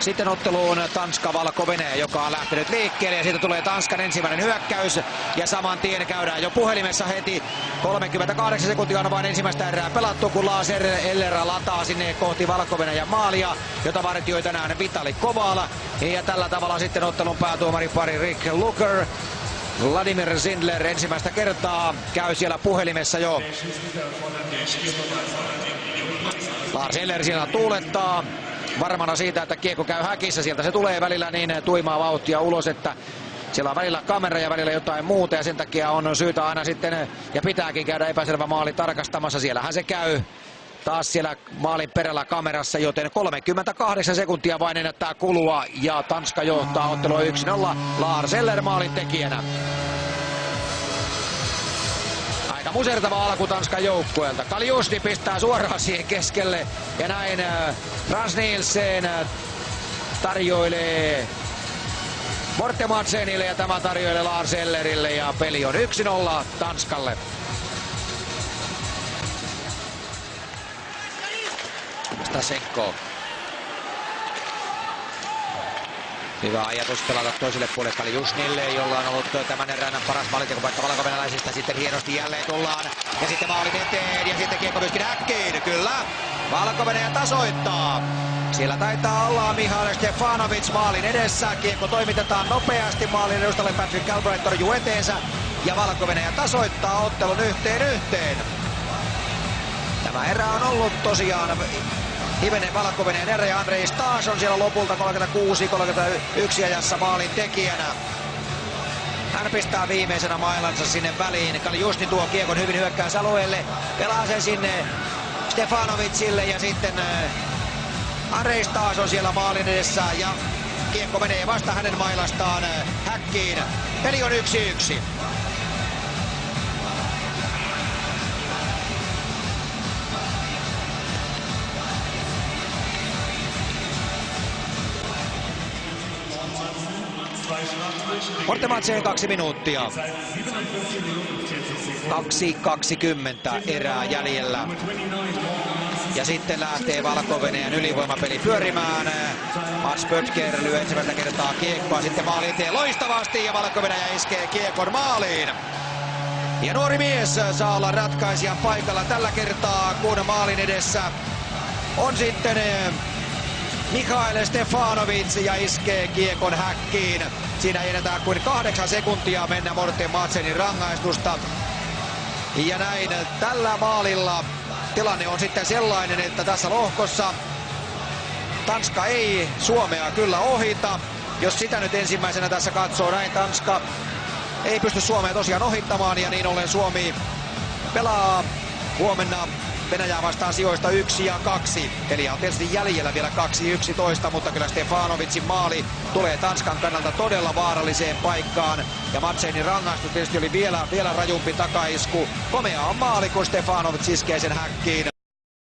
Sitten otteluun Tanska Valko-Venäjä, joka on lähtenyt liikkeelle ja siitä tulee Tanskan ensimmäinen hyökkäys ja saman tien käydään jo puhelimessa heti. 38 sekuntia on vain ensimmäistä erää pelattu, kun Lars Eller lataa sinne kohti Valko-Venäjän maalia, jota vartioi tänään Vitali Kovala. Ja tällä tavalla sitten ottelun päätuomari pari Rick Luker. Vladimir Zindler ensimmäistä kertaa käy siellä puhelimessa jo. Lars Eller siellä tuulettaa. Varmana siitä, että kiekko käy häkissä. Sieltä se tulee välillä niin tuimaa vauhtia ulos, että siellä on välillä kamera ja välillä jotain muuta. Ja sen takia on syytä aina sitten, ja pitääkin käydä epäselvä maali tarkastamassa. Siellähän se käy taas siellä maalin perällä kamerassa, joten 38 sekuntia vain ennättää kulua. Ja Tanska johtaa ottelua 1-0 Lars Eller maalin tekijänä. Aika musertava alku Tanskan joukkueelta. Kaljusti pistää suoraan siihen keskelle ja näin Frans Nielsen tarjoilee Morten Madsenille ja tämä tarjoilee Lars Ellerille ja peli on 1-0 Tanskalle. Stasenko. Hyvä ajatus pelata toiselle puolelle Kaljusnille, jolla on ollut tämän erään paras maalintekopaikka valkovenäläisistä. Sitten hienosti jälleen tullaan ja sitten maalin eteen ja sitten kiekko myöskin häkkiin. Kyllä, Valko-Venäjä tasoittaa. Siellä taitaa olla Mihail Stefanovic maalin edessä. Kiekko toimitetaan nopeasti maalin edustalle. Patrick Albright torjuu eteensä ja Valko-Venäjä tasoittaa ottelun 1-1. Tämä erä on ollut tosiaan hivenen Valko-Venäjän erä ja Andrei Stas on siellä lopulta 36-31 ajassa maalin tekijänä. Hän pistää viimeisenä mailansa sinne väliin. Kaljusti tuo kiekon hyvin hyökkäysalueelle. Pelaa sen sinne Stefanovicille ja sitten Andrei Stas on siellä maalin edessä ja kiekko menee vasta hänen mailastaan häkkiin. Peli on 1-1. Morten Madsen 2 minuuttia. 2.20 erää jäljellä. Ja sitten lähtee Valko-Venäjän ylivoimapeli pyörimään. Mats Böttger lyö ensimmäistä kertaa kiekkoa sitten maali eteen loistavasti ja Valko-Venäjä iskee kiekon maaliin. Ja nuori mies saa olla ratkaisijan paikalla tällä kertaa, kun maalin edessä on sitten Mihail Stefanovic ja iskee kiekon häkkiin. Siinä ei enää kuin 8 sekuntia mennä Morten Madsenin rangaistusta. Ja näin tällä maalilla tilanne on sitten sellainen, että tässä lohkossa Tanska ei Suomea kyllä ohita. Jos sitä nyt ensimmäisenä tässä katsoo, näin Tanska ei pysty Suomea tosiaan ohittamaan ja niin ollen Suomi pelaa huomenna Venäjää vastaan sijoista 1 ja 2. Eli on tietysti jäljellä vielä 2-11, mutta kyllä Stefanovicin maali tulee Tanskan kannalta todella vaaralliseen paikkaan. Ja Madsenin rangaistus tietysti oli vielä rajumpi takaisku. Komea on maali, kun Stefanovic iskee sen häkkiin.